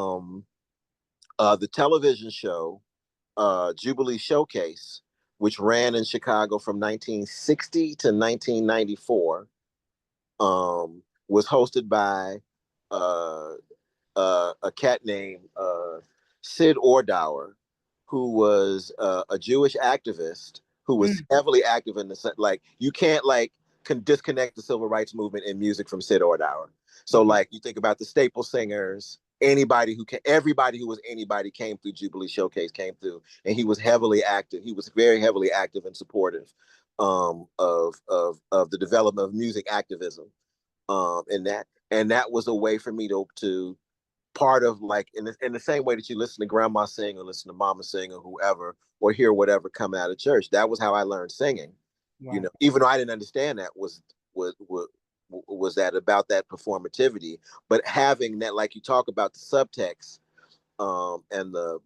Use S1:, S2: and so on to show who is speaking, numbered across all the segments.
S1: um, the television show Jubilee Showcase, which ran in Chicago from 1960 to 1994, was hosted by uh, a cat named Sid Ordauer, who was a Jewish activist who was
S2: Mm,
S1: heavily active in the like you can't like disconnect the civil rights movement and music from Sid Ordauer. So
S2: okay.
S1: like you think about the staple singers, anybody who can, everybody who was anybody came through Jubilee Showcase came through, and he was heavily active. He was very heavily active and supportive of the development of music activism, and that was a way for me to part of like in the same way that you listen to grandma sing or listen to mama sing or whoever or hear whatever come out of church. That was how I learned singing. You
S2: Wow.
S1: know, even though I didn't understand that was that about that performativity, but having that, like you talk about the subtext, and the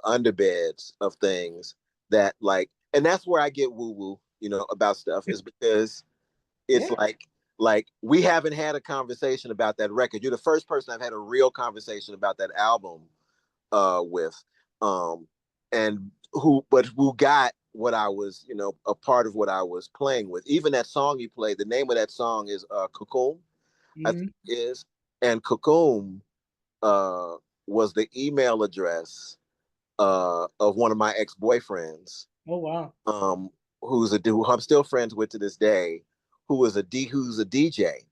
S1: underbeds of things that like, and that's where I get woo woo, you know, about stuff is because it's
S2: Yeah.
S1: like we haven't had a conversation about that record. You're the first person I've had a real conversation about that album with, um, and who got what I was, you know, a part of what I was playing with. Even that song you played, the name of that song is Cocoon, I think
S2: Hmm.
S1: it is, and Cocoon uh, was the email address of one of my ex boyfriends,
S2: Oh, wow.
S1: um, who's a who I'm still friends with to this day, who's a DJ.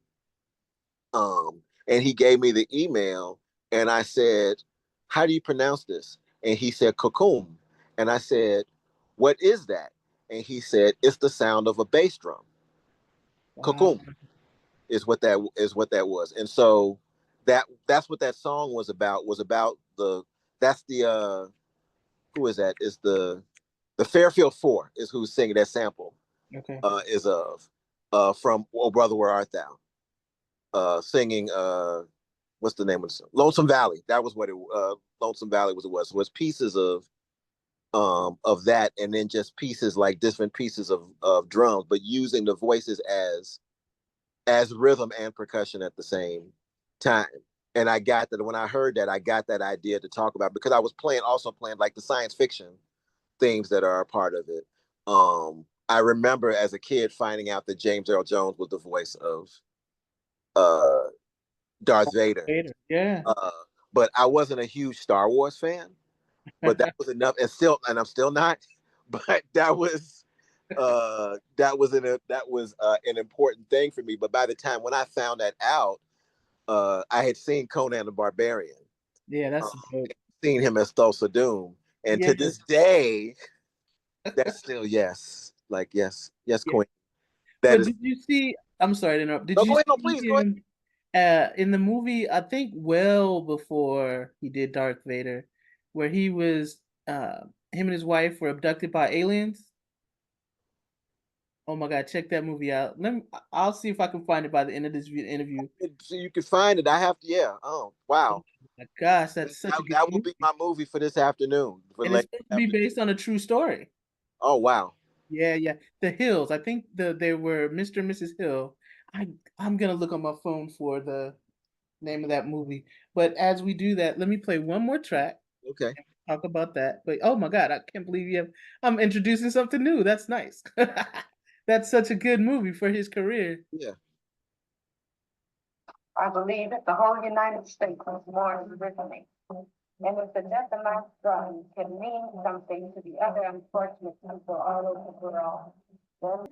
S1: And he gave me the email, and I said, "How do you pronounce this?" And he said, "Cocoon." And I said, "What is that?" And he said, "It's the sound of a bass drum."
S2: Wow.
S1: Cocoon is what that was. And so that's what that song was about. Was about the that's the who is that? Is the Fairfield Four is who's singing that sample,
S2: Okay.
S1: is of from "Oh Brother Where Art Thou," singing what's the name of the song? Lonesome Valley. That was what it Lonesome Valley was. It was pieces of that, and then just pieces like different pieces of drums, but using the voices as rhythm and percussion at the same time. And I got that when I heard that, I got that idea to talk about because I was also playing like the science fiction themes that are a part of it. I remember as a kid finding out that James Earl Jones was the voice of uh, Darth Vader.
S2: Later. Yeah.
S1: Uh, but I wasn't a huge Star Wars fan. But that was enough, and I'm still not. But that was an important thing for me. But by the time when I found that out, I had seen Conan the Barbarian,
S2: Yeah,
S1: uh,
S2: that's dope.
S1: seen him as Thulsa Doom, and
S2: Yeah.
S1: to this day, that's still yes, like yes, yes,
S2: Yeah.
S1: Queen. That
S2: But
S1: is
S2: did you see? I'm sorry to interrupt. Did
S1: no.
S2: you
S1: Go ahead, no,
S2: see
S1: please go ahead.
S2: him in the movie? I think well before he did Darth Vader, where he was him and his wife were abducted by aliens. Oh my God, check that movie out. I'll see if I can find it by the end of this interview.
S1: So you can find it. I have to. Yeah. Oh wow.
S2: Oh my gosh, that's such a good
S1: That will be
S2: movie,
S1: my movie for this afternoon. For
S2: and it's
S1: late
S2: supposed to be
S1: afternoon.
S2: based on a true story.
S1: Oh wow.
S2: Yeah, yeah. The Hills. I think they were Mr. and Mrs. Hill. I I'm gonna look on my phone for the name of that movie. But as we do that, let me play one more track
S1: Okay.
S2: and talk about that. But oh my God, I can't believe I'm introducing something new. That's nice. That's such a good movie for his career.
S1: Yeah.
S3: I believe that the whole United States was born originally. And if the death of my son can mean something to the other unfortunate people all over the world, then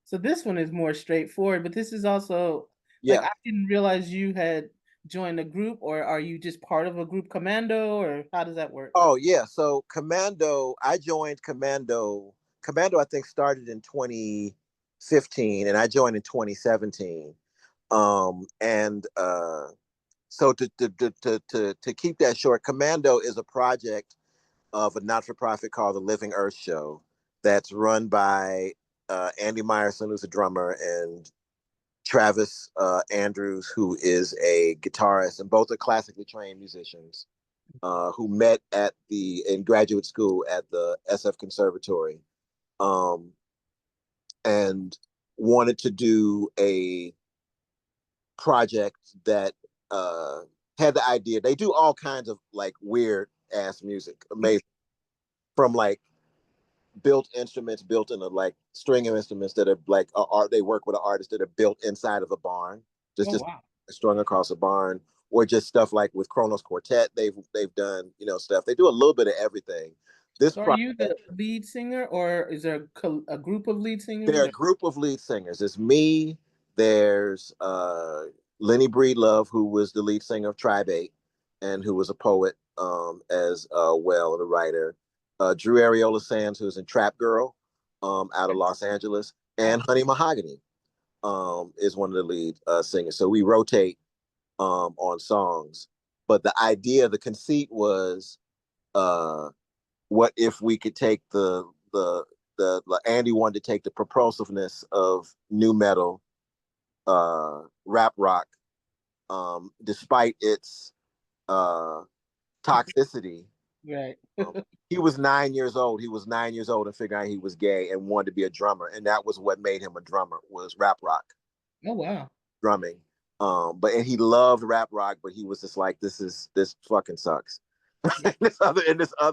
S2: So this one is more straightforward, but this is also like
S1: Yeah.
S2: I didn't realize you had joined a group, or are you just part of a group commando, or how does that work?
S1: Oh yeah. So Commando, I joined Commando. Commando, I think started in 2015, and I joined in 2017. And so to keep that short, Commando is a project of a not-for-profit called the Living Earth Show that's run by Andy Meyerson, who's a drummer, and Travis Andrews, who is a guitarist, and both are classically trained musicians. who met in graduate school at the SF Conservatory, um, and wanted to do a project that uh, had the idea. They do all kinds of like weird ass music, amazing, from like built instruments built in a like string of instruments that are like art. They work with an artist that are built inside of a barn,
S2: Oh
S1: just
S2: wow.
S1: strung across a barn, or just stuff like with Kronos Quartet. They've done stuff. They do a little bit of everything. This
S2: So are you
S1: project,
S2: the lead singer, or is there a group of lead singers?
S1: there are a group of lead singers. It's me. There's Lenny Breedlove, who was the lead singer of Tribe 8 and who was a poet as well and a writer. Drew Areola Sands, who's in Trap Girl out of Los Angeles, and
S2: Wow.
S1: Honey Mahogany is one of the lead singers. So we rotate on songs. But the idea, the conceit was, uh, what if we could take the Andy wanted to take the propulsiveness of new metal, rap rock, despite its uh, toxicity.
S2: Right.
S1: Um, he was 9 years old. He was 9 years old and figuring out he was gay and wanted to be a drummer, and that was what made him a drummer, was rap rock
S2: Oh wow.
S1: drumming. And he loved rap rock, but he was just like, this fucking sucks.
S2: Yeah.
S1: This other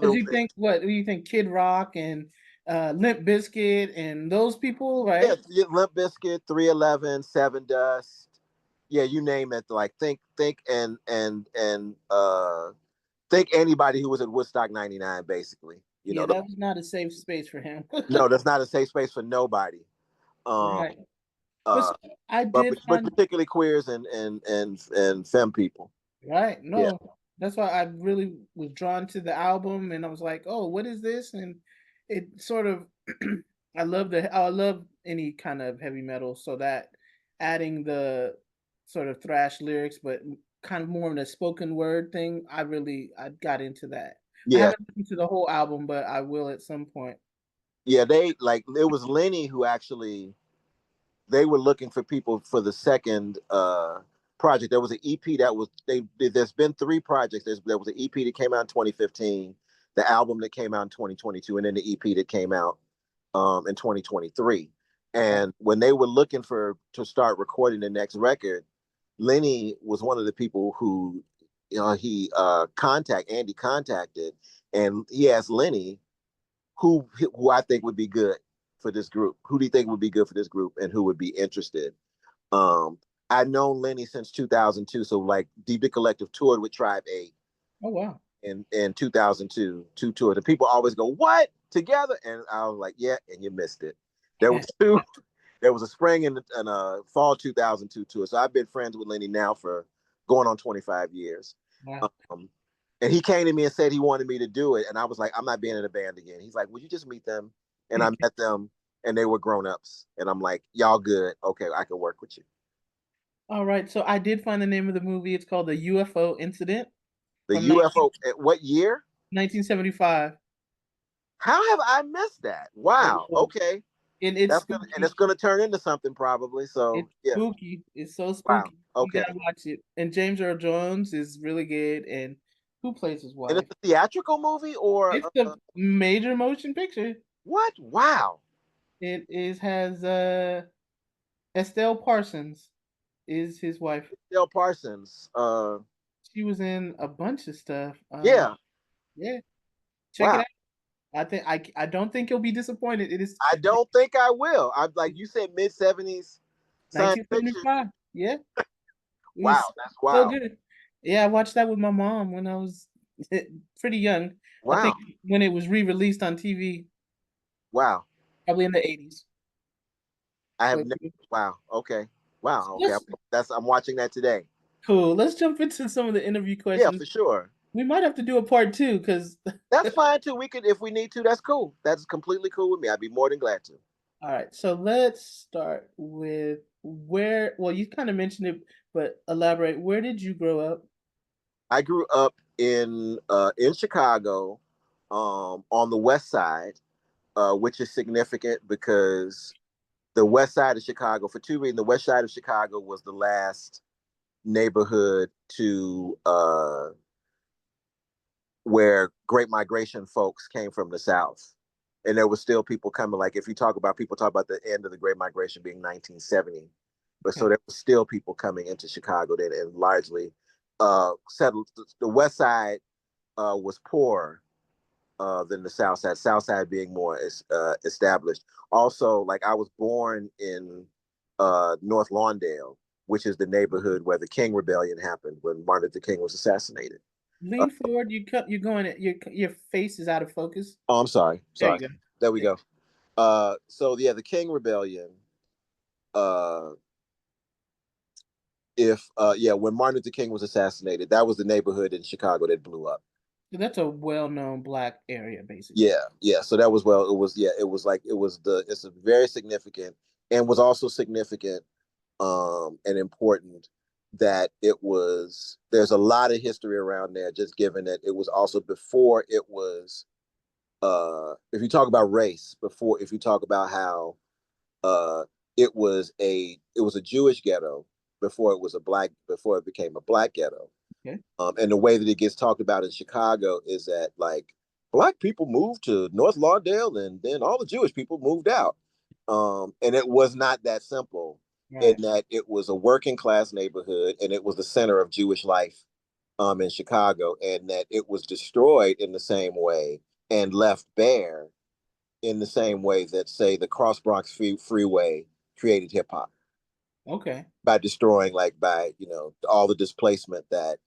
S2: As you think, what do you think? Kid Rock and Limp Bizkit and those people,
S1: yeah,
S2: right?
S1: Limp Bizkit, 311, Seven Dust, yeah, you name it. Like think anybody who was at Woodstock '99, basically.
S2: Yeah, that was not a safe space for him.
S1: No, that's not a safe space for nobody. Um,
S2: Right. But
S1: uh,
S2: so I
S1: but
S2: did
S1: but
S2: find.
S1: particularly queers and femme people.
S2: Right.
S1: Yeah,
S2: No, that's why I really was drawn to the album, and I was like, "Oh, what is this?" And it sort of, I love any kind of heavy metal, so that adding the sort of thrash lyrics, but kind of more in a spoken word thing, I got into that. I
S1: yeah,
S2: haven't listened to the whole album, but I will at some point.
S1: yeah. They like it was Lenny who actually they were looking for people for the second project. There was an EP that was there's been three projects. There was an EP that came out in 2015, the album that came out in 2022, and then the EP that came out in 2023.
S2: Right.
S1: And when they were looking for to start recording the next record, Lenny was one of the people who he Andy contacted, and he asked Lenny who I think would be good for this group. Who do you think would be good for this group, and who would be interested? Um, I'd known Lenny since 2002, so like Deep the Collective toured with Tribe 8
S2: Oh wow.
S1: in 2002, two tours. And people always go, "What together?" And I was like, "Yeah," and you missed it. There was two. There was a spring and a fall 2002 tour. So I've been friends with Lenny now for going on 25 years.
S2: Wow.
S1: Um, and he came to me and said he wanted me to do it. And I was like, I'm not being in a band again. He's like, would you just meet them? And I met them and they were grown ups. And I'm like, y'all good. Okay, I can work with you.
S2: All right. So I did find the name of the movie. It's called The UFO Incident
S1: The
S2: from
S1: UFO, what year?
S2: 1975.
S1: How have I missed that? Wow. Okay.
S2: And it's
S1: That's gonna and
S2: spooky.
S1: it's gonna turn into something probably. So
S2: It's
S1: yeah.
S2: spooky. It's so
S1: Wow.
S2: spooky. You
S1: Okay.
S2: gotta watch it. And James Earl Jones is really good. And who plays his
S1: And
S2: wife?
S1: it's a theatrical movie or
S2: It's the major motion picture.
S1: what? Wow.
S2: It is has Estelle Parsons is his wife.
S1: Dale Parsons.
S2: She was in a bunch of stuff.
S1: Yeah.
S2: Yeah, check it
S1: Wow.
S2: out. I don't think you'll be disappointed. It is
S1: I don't think I will. I'm like you said, mid 70s science fiction.
S2: 1975. Yeah, it
S1: Wow,
S2: was
S1: that's
S2: so
S1: wild.
S2: good. Yeah, I watched that with my mom when I was pretty young. I think
S1: Wow.
S2: when it was re-released on TV,
S1: Wow.
S2: probably in the 80s.
S1: I have
S2: But
S1: never. Wow. Okay. Wow. Okay.
S2: let's
S1: I'm watching that today.
S2: cool. Let's jump into some of the interview
S1: Yeah,
S2: questions.
S1: for sure.
S2: We might have to do a part two because
S1: That's fine too. We could, if we need to. That's cool. That's completely cool with me. I'd be more than glad to.
S2: all right, so let's start with where, well, you kind of mentioned it, but elaborate. Where did you grow up?
S1: I grew up in Chicago, on the West Side, which is significant because the West Side of Chicago, for two reasons, the West Side of Chicago was the last neighborhood to where Great Migration folks came from the South. And there was still people coming. Like if you talk about people talk about the end of the Great Migration being 1970, but so
S2: Okay.
S1: there was still people coming into Chicago then, and largely settled. The West Side was poorer than the South Side. South Side being more established. Also, like I was born in North Lawndale, which is the neighborhood where the King Rebellion happened when Martin Luther King was assassinated. Uh,
S2: Lean forward. You're going. Your face is out of focus.
S1: oh, I'm sorry.
S2: There
S1: Sorry.
S2: you go.
S1: There we
S2: There-
S1: go. So yeah, the King Rebellion. Uh, if yeah, when Martin Luther King was assassinated, that was the neighborhood in Chicago that blew up.
S2: So that's a well-known black area, basically.
S1: Yeah, yeah. So that was well. It was yeah. It was like it was the. It's a very significant and was also significant and important that it was. There's a lot of history around there. Just given that it was also before it was. If you talk about race, before if you talk about how uh, it was a Jewish ghetto before it became a black ghetto.
S2: Okay.
S1: And the way that it gets talked about in Chicago is that like black people moved to North Lawndale and then all the Jewish people moved out. And it was not that simple in
S2: Right.
S1: that it was a working class neighborhood and it was the center of Jewish life in Chicago, and that it was destroyed in the same way and left bare in the same way that, say, the Cross Bronx Freeway created hip hop
S2: Okay.
S1: by destroying, like, by all the displacement that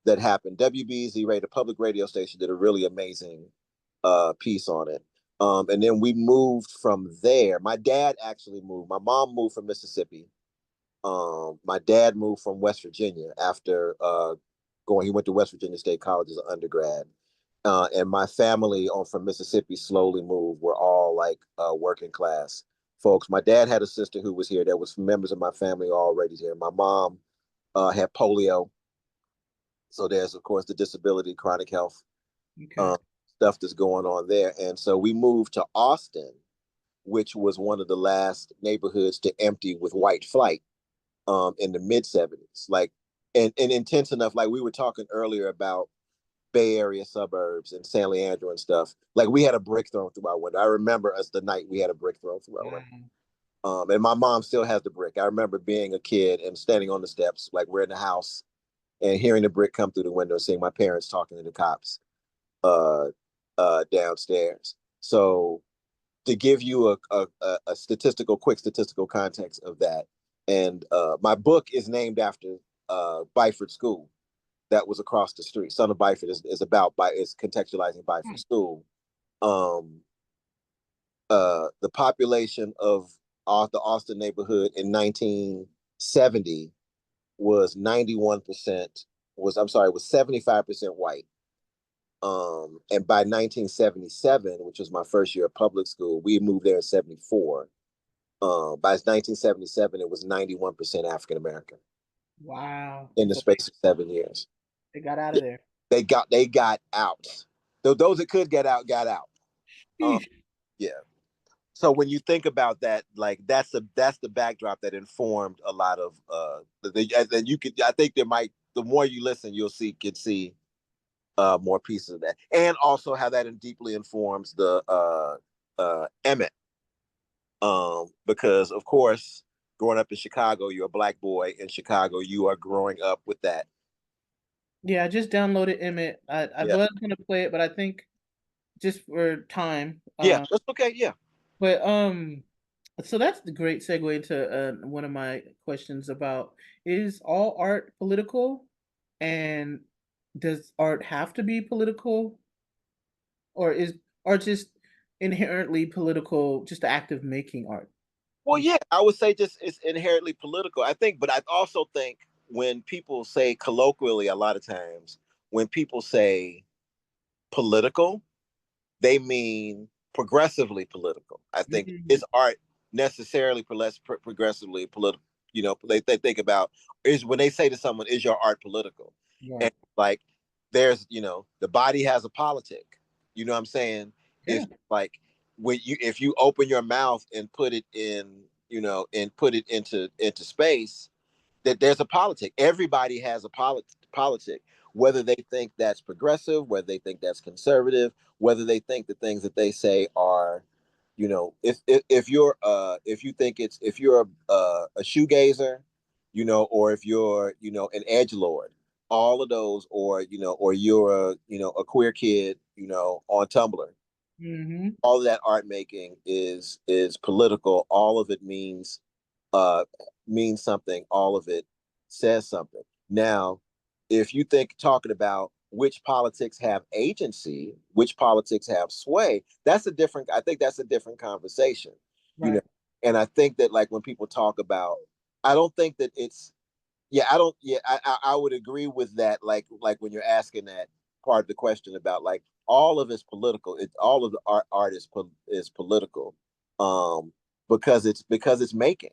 S1: that happened. WBZ Radio, the public radio station, did a really amazing piece on it. And then we moved from there. My dad actually moved. My mom moved from Mississippi. My dad moved from West Virginia after going. He went to West Virginia State College as an undergrad. And my family on from Mississippi slowly moved. We're all like working class folks. My dad had a sister who was here. There was members of my family already here. My mom had polio, so there's of course the disability, chronic health
S2: Okay.
S1: uh, stuff that's going on there. And so we moved to Austin, which was one of the last neighborhoods to empty with white flight in the mid 70s. Like, and intense enough. Like we were talking earlier about Bay Area suburbs and San Leandro and stuff. Like we had a brick thrown through our window. I remember us the night we had a brick thrown through our window.
S2: Wow.
S1: And my mom still has the brick. I remember being a kid and standing on the steps, like we're in the house, and hearing the brick come through the window, and seeing my parents talking to the cops uh, downstairs. So to give you a quick statistical context of that, and my book is named after Byford School that was across the street. Son of Byford is contextualizing
S2: Hmm.
S1: Byford School. Um, the population of the Austin neighborhood in 1970 was 91%. Was 75% white. And by 1977, which was my first year of public school, we moved there in 74. By 1977, it was 91% African American
S2: Wow.
S1: in the
S2: So
S1: space of 7 years.
S2: they got out of there.
S1: They got out. Those that could get out got out. Um,
S2: Sheesh.
S1: yeah. So when you think about that, like that's the backdrop that informed a lot of and you could I think there might the more you listen, you'll see more pieces of that, and also how that deeply informs the Emmett, because of course growing up in Chicago, you're a black boy in Chicago, you are growing up with that.
S2: Yeah, I just downloaded Emmett. I
S1: Yeah,
S2: was gonna play it, but I think just for time.
S1: yeah, that's okay. Yeah.
S2: But so that's the great segue into one of my questions about, is all art political, and does art have to be political, or is art just inherently political, just the act of making art?
S1: Well, yeah, I would say just it's inherently political. I think, but I also think when people say colloquially, a lot of times when people say political, they mean progressively political. I think
S2: Mhm.
S1: is art necessarily progressively political. They think about is when they say to someone, "Is your art political?" And
S2: Right.
S1: like, there's the body has a politic. You know what I'm saying?
S2: Yeah.
S1: If like when you if you open your mouth and put it in and put it into space, that there's a politic. Everybody has a politic. whether they think that's progressive, whether they think that's conservative, whether they think the things that they say are, if you're if you think it's if you're a shoegazer, or if you're an edge lord, all of those, or you're a queer kid, on Tumblr,
S2: Mm-hmm.
S1: all of that art making is political. All of it uh means something. All of it says something. Now, if you think talking about which politics have agency, which politics have sway, I think that's a different conversation. You know,
S2: Right.
S1: and I think that, like, when people talk about, I don't think that it's yeah, I don't. Yeah, I would agree with that. Like when you're asking that part of the question about, like, all of it's political. All of the art is political, um, because it's making,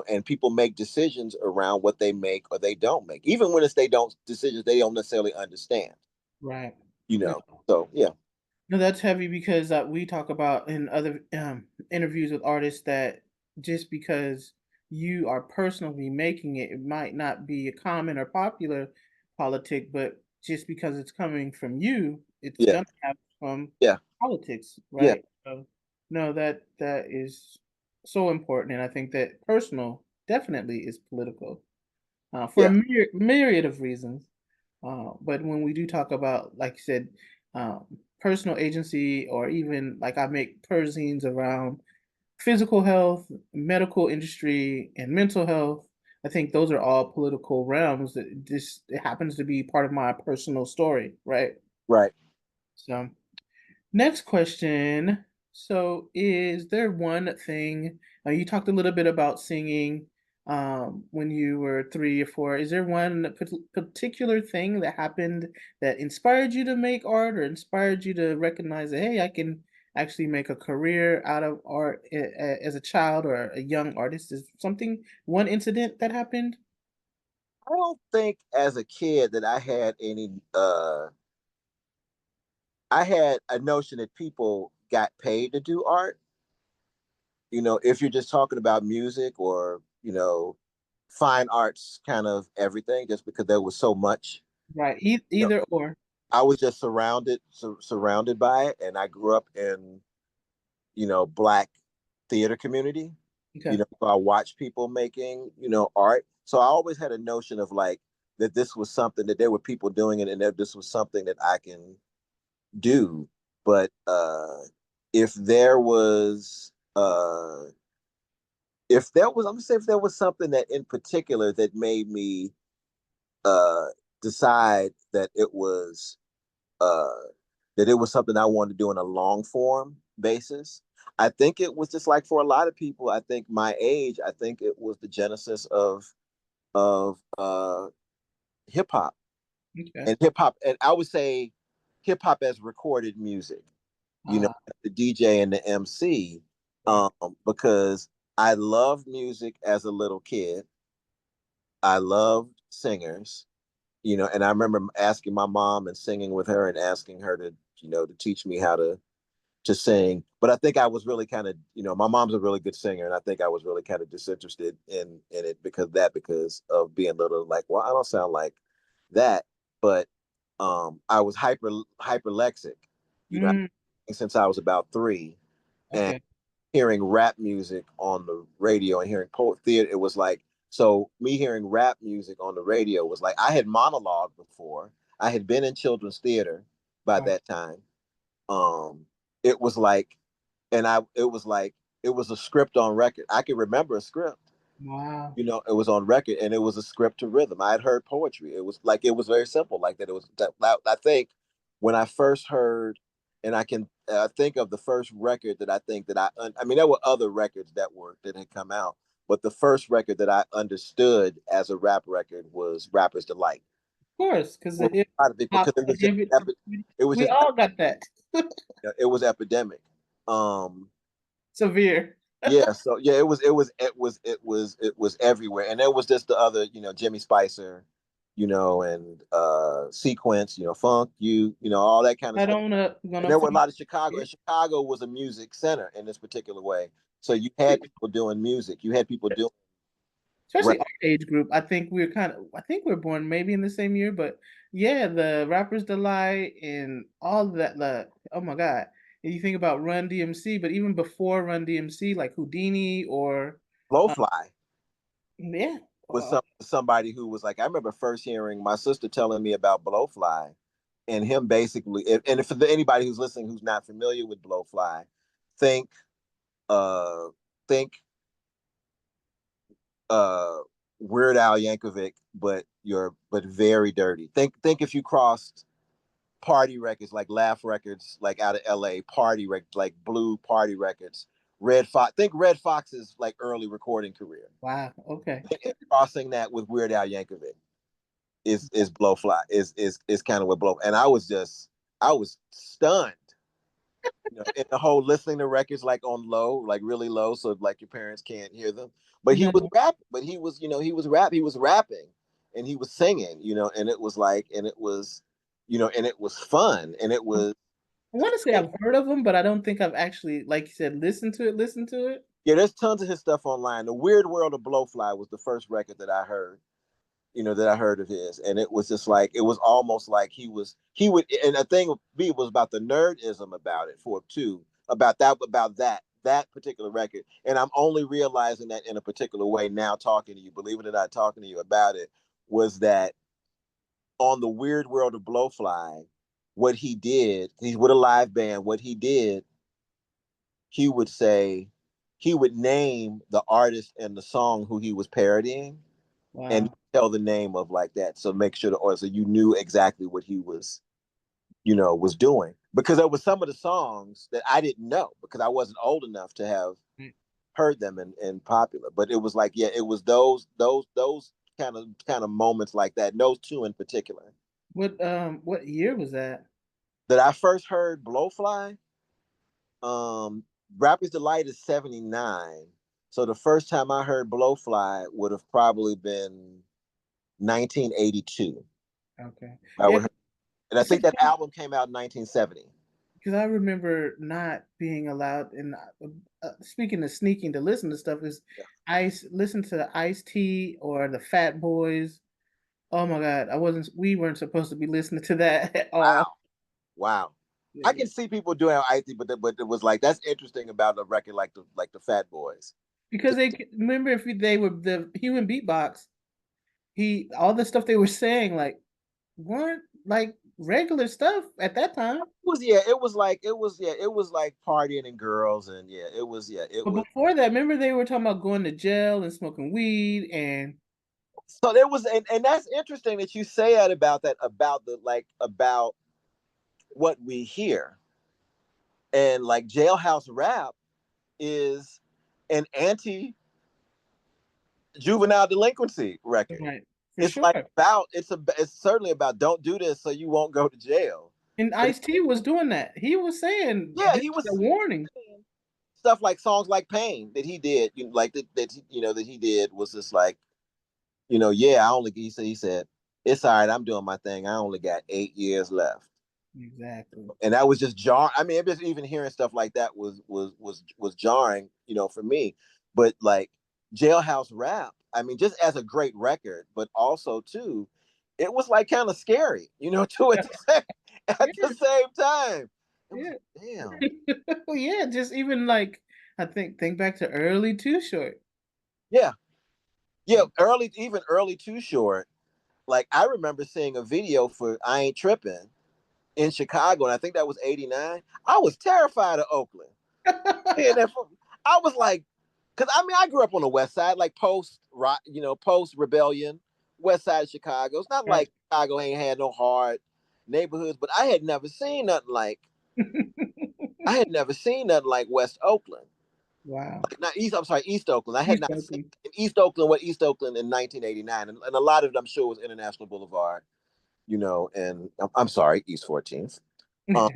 S1: and people make decisions around what they make or they don't make, even when it's they don't decisions they don't necessarily understand.
S2: Right.
S1: You
S2: No,
S1: know, so yeah,
S2: no, that's heavy because we talk about in other interviews with artists that just because you are personally making it, it might not be a common or popular politic, but just because it's coming from you, it's
S1: yeah,
S2: gonna have some
S1: yeah,
S2: politics,
S1: yeah,
S2: right? So, no, that is so important, and I think that personal definitely is political for a
S1: yeah.
S2: myriad of reasons. But when we do talk about, like you said, personal agency, or even like I make perzines around physical health, medical industry, and mental health, I think those are all political realms that just it happens to be part of my personal story, right?
S1: Right.
S2: So next question. So, is there one thing you talked a little bit about singing when you were 3 or 4? Is there one particular thing that happened that inspired you to make art, or inspired you to recognize that, hey, I can actually make a career out of art as a child or a young artist? Is something one incident that happened?
S1: I don't think as a kid that I had a notion that people got paid to do art. If you're just talking about music, or, fine arts, kind of everything, just because there was so much.
S2: Right,
S1: You know,
S2: either or.
S1: I was just surrounded by it, and I grew up in, black theater community.
S2: Okay,
S1: So I watched people making, art. So I always had a notion of, like, that this was something that there were people doing it, and that this was something that I can do. But if there was I'm gonna say, if there was something that in particular that made me uh decide uh that it was something I wanted to do in a long form basis, I think it was just like, for a lot of people, I think my age, I think it was the genesis of hip hop.
S2: okay.
S1: And I would say hip hop as recorded music,
S2: Uh,
S1: the DJ and the MC,
S2: right.
S1: because I loved music as a little kid. I loved singers, and I remember asking my mom and singing with her, and asking her to teach me how to sing. But I think I was really kind of, my mom's a really good singer, and I think I was really kind of disinterested in it, because of being little, like, well, I don't sound like that. But I was hyperlexic, you know,
S2: Mm,
S1: since I was about 3, and
S2: okay.
S1: hearing rap music on the radio and hearing poet theater, it was like, so me hearing rap music on the radio was like, I had monologued before. I had been in children's theater by
S2: Right.
S1: that time. Um, it was like, it was a script on record. I could remember a script.
S2: Wow.
S1: It was on record, and it was a script to rhythm. I had heard poetry. It was very simple, like that. It was that. I think when I first heard, and I can think of the first record that I think that I mean, there were other records that had come out, but the first record that I understood as a rap record was Rapper's Delight.
S2: Of course, because the
S1: Well,
S2: hip
S1: a lot of people, because
S2: hop
S1: it was
S2: we
S1: just
S2: all got that.
S1: it was epidemic. Um,
S2: Severe.
S1: Yeah, so yeah, it was everywhere, and there was just the other, Jimmy Spicer, and Sequence, Funk, all that kind of
S2: I
S1: stuff.
S2: don't
S1: And
S2: gonna
S1: there were a
S2: funk
S1: lot of Chicago, and Chicago was a music center in this particular way. So you had people doing music, you had people doing rap.
S2: especially our age group. I think we're born maybe in the same year, but Yeah, the Rapper's Delight and all that. Oh my god! And you think about Run DMC, but even before Run DMC, like Houdini or uh,
S1: Blowfly
S2: yeah,
S1: was
S2: uh,
S1: somebody who was like, I remember first hearing my sister telling me about Blowfly, and him basically, and for anybody who's listening who's not familiar with Blowfly, think uh think uh Weird Al Yankovic, but very dirty. Think if you crossed party records like Laugh Records, like out of LA, party records like Blue Party Records, Red Fox. Think Red Fox's like early recording career.
S2: wow, okay.
S1: Crossing that with Weird Al Yankovic is Blowfly is kind of what Blow. And I was stunned. You know, in the whole listening to records like on low, like really low, so like your parents can't hear them. But he was
S2: No,
S1: rapping. But he was, he was rapping, and he was singing. And it was like, and it was, and it was fun, and it
S2: I
S1: was.
S2: want to say I've heard of him, but I don't think I've actually, like you said, listened to it. Listen to it.
S1: Yeah, there's tons of his stuff online. The Weird World of Blowfly was the first record that I heard, that I heard of his, and it was just like it was almost like he would, and the thing B was about the nerdism about it for too, about that particular record, and I'm only realizing that in a particular way now talking to you, believe it or not, talking to you about it, was that on the Weird World of Blowfly, what he did, he's with a live band, what he did, he would say, he would name the artist and the song who he was parodying and
S2: Wow.
S1: tell the name of like that. So make sure so you knew exactly what he was, was doing. Because there was some of the songs that I didn't know because I wasn't old enough to have heard them and popular. But it was like, yeah, it was those kind of moments like that. Those two in particular.
S2: What year was that?
S1: That I first heard Blowfly, um, Rappers Delight is 79. So the first time I heard Blowfly would have probably been 1982.
S2: Okay.
S1: I
S2: Yeah,
S1: would, and I think that album came out in 1970.
S2: because I remember not being allowed. And speaking of sneaking to listen to stuff, is
S1: Yeah.
S2: listen to Ice T or the Fat Boys. Oh my God, I wasn't. We weren't supposed to be listening to that at all.
S1: Wow. Wow. I
S2: Yeah.
S1: can see people doing IT, but it was like that's interesting about a record like the Fat Boys.
S2: Because remember if they were the human beatbox, he all the stuff they were saying like weren't like regular stuff at that time.
S1: It was like partying and girls and it
S2: But
S1: was.
S2: before that, remember they were talking about going to jail and smoking weed and
S1: So there was, and that's interesting that you say that about the like about what we hear, and like Jailhouse Rap is an anti juvenile delinquency record.
S2: right for
S1: It's
S2: sure.
S1: like it's certainly about don't do this so you won't go to jail.
S2: And
S1: But
S2: Ice T was doing that. He was saying
S1: yeah,
S2: this
S1: he
S2: is a
S1: was
S2: warning.
S1: saying stuff like songs like Pain that he did, like that he did was just like, yeah, I only he said it's all right, I'm doing my thing. I only got 8 years left.
S2: Exactly.
S1: And that was just jarring. I mean, just even hearing stuff like that was jarring, for me. But like Jailhouse Rap, I mean, just as a great record, but also too, it was like kind of scary, too
S2: Yeah,
S1: at the same time. It was
S2: yeah.
S1: like, damn.
S2: Yeah, just even like I think back to early Too Short.
S1: Yeah, yeah. Early Too Short. Like I remember seeing a video for I Ain't Tripping in Chicago, and I think that was '89. I was terrified of Oakland. And I was like, because I mean, I grew up on the West Side, like post rebellion, West Side of Chicago. It's not
S2: Right.
S1: like Chicago ain't had no hard neighborhoods, but I had never seen nothing like West Oakland.
S2: Wow.
S1: Like not East. I'm sorry, East Oakland. I had
S2: East
S1: not seen
S2: Oakland.
S1: in East Oakland what East Oakland in 1989, and a lot of it I'm sure was International Boulevard. And I'm sorry, East 14th. Um,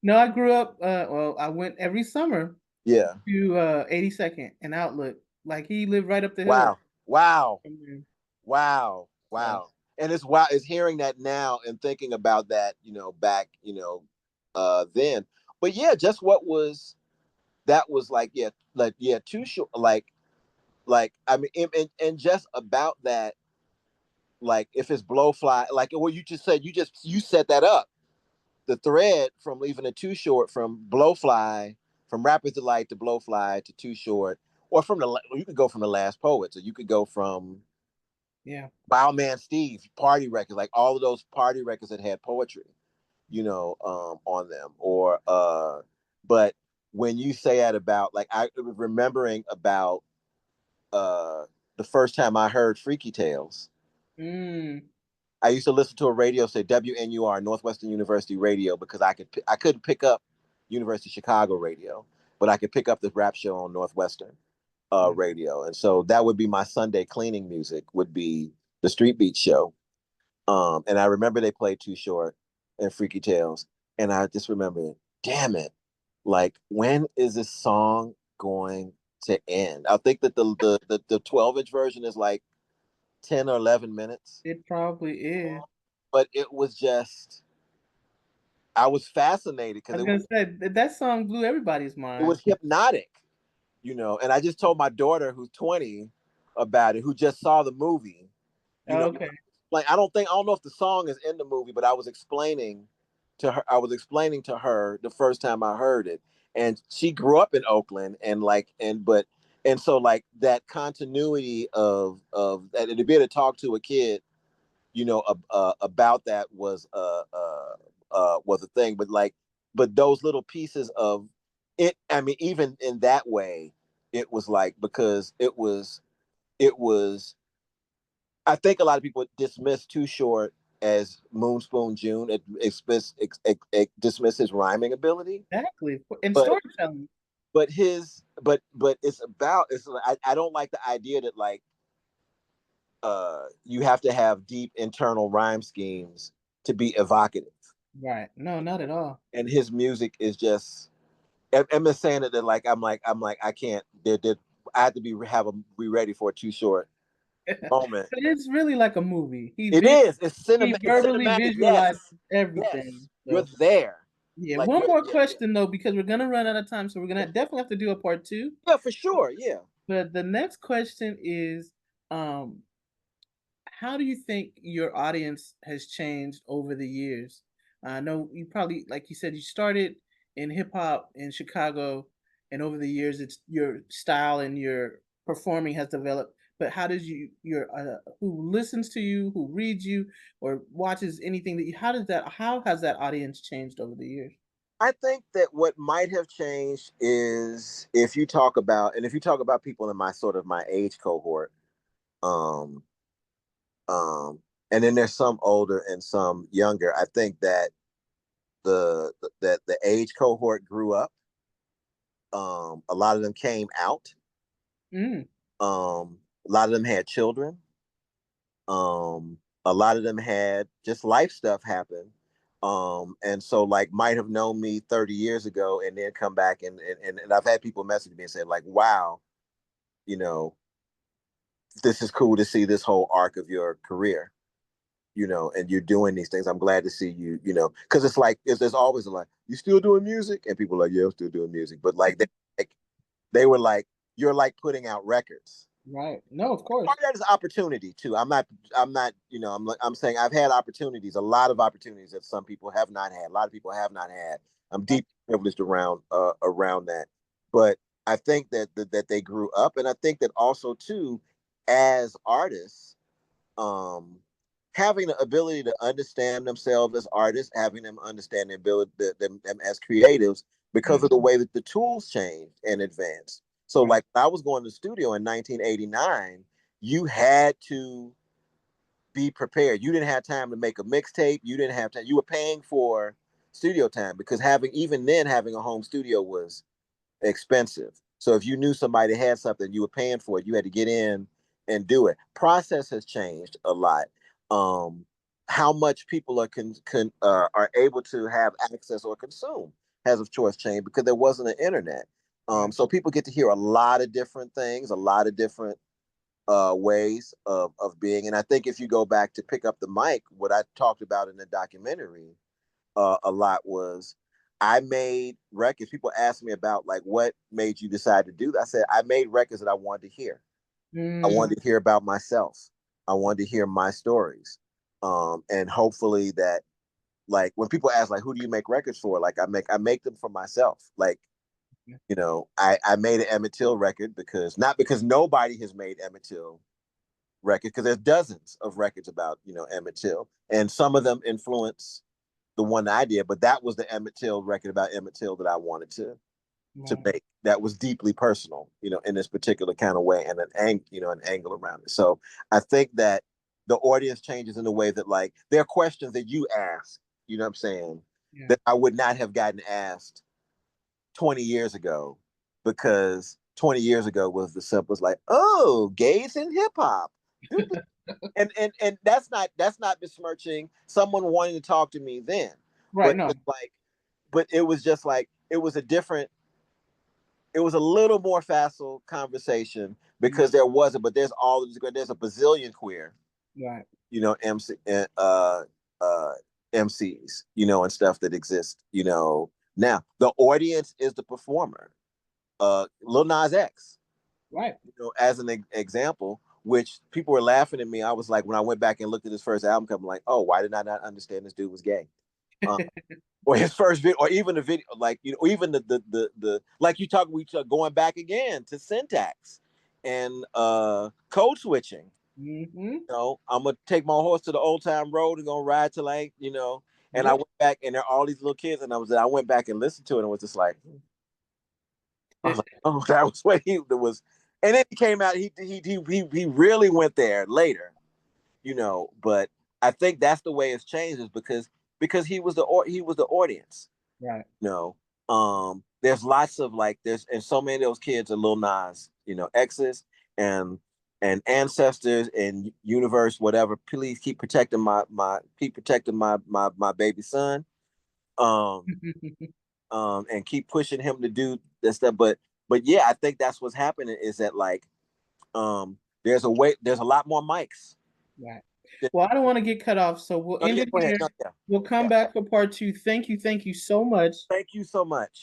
S2: No, I grew up well, I went every summer
S1: yeah.
S2: to 82nd and Outlook. Like he lived right up the hill
S1: Wow. Wow.
S2: from there.
S1: Wow.
S2: So
S1: Wow. And it's wow, it's hearing that now and thinking about that, back, then. But yeah, just what was that was like yeah, too short, like I mean, and just about that, like if it's Blowfly, like what you just said, you set that up. The thread from leaving a Too Short from Blowfly, from Rapper's Delight to Blowfly to Too Short, or you could go from The Last Poets, or you could go from
S2: Yeah.
S1: Wild Man Steve, party records, like all of those party records that had poetry, on them. But when you say that about, like, I was remembering about uh the first time I heard Freaky Tales.
S2: Mm.
S1: I used to listen to a radio, say WNUR, Northwestern University Radio, because I couldn't pick up University of Chicago radio, but I could pick up the rap show on Northwestern radio, and so that would be my Sunday cleaning music, would be the Street Beat show. And I remember they played Too Short and Freaky Tales, and I just remember, damn it, like when is this song going to end? I think that the 12-inch version is like 10 or 11 minutes,
S2: It probably is.
S1: but it was just, I was fascinated
S2: I
S1: because
S2: was gonna say that song blew everybody's
S1: it
S2: mind.
S1: was hypnotic, and I just told my daughter who's 20 about it, who just saw the movie, you know,
S2: Okay.
S1: like I don't know if the song is in the movie, but I was explaining to her the first time I heard it, and she grew up in Oakland, and so like that continuity of that, to be able to talk to a kid, about that was a thing. But those little pieces of it, I mean, even in that way, it was like, because it was I think a lot of people dismiss Too Short as Moon Spoon June. Dismiss his rhyming ability,
S2: Exactly. And
S1: but
S2: storytelling.
S1: I don't like the idea that, like, you have to have deep internal rhyme schemes to be evocative,
S2: Right. No, not at all.
S1: and his music is just. I'm just saying that, like I'm like I can't. I have to be ready for a Too Short moment.
S2: But it's really like a movie.
S1: It is. It's
S2: He
S1: It's
S2: verbally
S1: cinematic.
S2: visualizes
S1: Yes,
S2: everything.
S1: yes. You're
S2: So
S1: there.
S2: yeah,
S1: Like
S2: one
S1: you're.
S2: more
S1: Yeah,
S2: question though, because we're gonna run out of time, so we're gonna definitely have to do a part two.
S1: yeah, for sure. Yeah.
S2: But the next question is, um, how do you think your audience has changed over the years? I know you probably, like you said, you started in hip hop in Chicago, and over the years, it's your style and your performing has developed. But how does your who listens to you, who reads you, or watches anything that you? How has that audience changed over the years?
S1: I think that what might have changed is, if you talk about people in my age cohort, um, um, and then there's some older and some younger. I think that the age cohort grew up. A lot of them came out.
S2: Mm,
S1: A lot of them had children. A lot of them had just life stuff happen. And so, like, might have known me 30 years ago and then come back, and I've had people message me and say, like, wow, you know, this is cool to see this whole arc of your career, and you're doing these things. I'm glad to see you, because it's like, there's always a, like, you still doing music? And people are like, yeah, I'm still doing music. But like, they were like, you're like putting out records.
S2: right. No, of course.
S1: Part of that is opportunity too. I'm not, I'm saying I've had opportunities, a lot of opportunities that some people have not had. A lot of people have not had. I'm deeply privileged around that. But I think that they grew up, and I think that also too, as artists, um, having the ability to understand themselves as artists, having them understand the ability them as creatives, because
S2: Mm,
S1: of the way that the tools changed and advanced. So,
S2: right.
S1: like, when I was going to the studio in 1989, you had to be prepared. You didn't have time to make a mixtape. You didn't have time. You were paying for studio time, because having a home studio was expensive. So if you knew somebody had something, you were paying for it. You had to get in and do it. Process has changed a lot. Um, how much people are able to have access or consume has, of course, changed, because there wasn't an internet.
S2: Right.
S1: So people get to hear a lot of different things, a lot of different ways of being. And I think if you go back to pick up the mic, what I talked about in the documentary a lot was, I made records. People ask me about, like, what made you decide to do that. I said I made records that I wanted to hear. I
S2: Mm,
S1: wanted to hear about myself. I wanted to hear my stories. And hopefully that, like, when people ask, like, who do you make records for? Like, I make them for myself. Like, you know, I made an Emmett Till record because, not because nobody has made Emmett Till records, because there's dozens of records about, you know, Emmett Till, and some of them influence the one I did, but that was the Emmett Till record about Emmett Till that I wanted to make. That was deeply personal, you know, in this particular kind of way, and an angle around it. So I think that the audience changes in a way that, like, there are questions that you ask, you know what I'm saying,
S2: Yeah.
S1: that I would not have gotten asked 20 years ago, because 20 years ago was the simplest, like, oh, gays in hip hop. And that's not besmirching someone wanting to talk to me then.
S2: Right.
S1: But
S2: No.
S1: it's like, but it was just like, it was a different, it was a little more facile conversation, because there wasn't, but there's a bazillion queer,
S2: Right.
S1: you know, uh MCs, you know, and stuff that exist, you know. Now the audience is the performer. Lil Nas X,
S2: Right.
S1: you know, as an example, which people were laughing at me. I was like, when I went back and looked at his first album cover, I'm like, oh, why did I not understand this dude was gay? Um, or his first video, or even the video, like, you know, even the like we talk going back again to syntax and code switching.
S2: Mm-hmm.
S1: You know, I'm gonna take my horse to the old time road and gonna ride till I, you know. And I
S2: Yep.
S1: went back, and there are all these little kids, and I went back and listened to it, and was just like, I was like, oh, that was what he was. And then he came out. He really went there later, you know. But I think that's the way it's changed, is because he was the audience,
S2: Right.
S1: you know. There's lots of, like, there's, and so many of those kids are Lil Nas, you know, exes and ancestors and universe, whatever. Please keep protecting my baby son. Um, and keep pushing him to do this stuff. But yeah, I think that's what's happening, is that, like, there's a lot more mics.
S2: Right. Well, I don't want to get cut off, so we'll
S1: Oh
S2: end
S1: yeah,
S2: it
S1: go ahead.
S2: here.
S1: No, yeah,
S2: We'll come
S1: yeah.
S2: back for part two. Thank you so much.
S1: Thank you so much.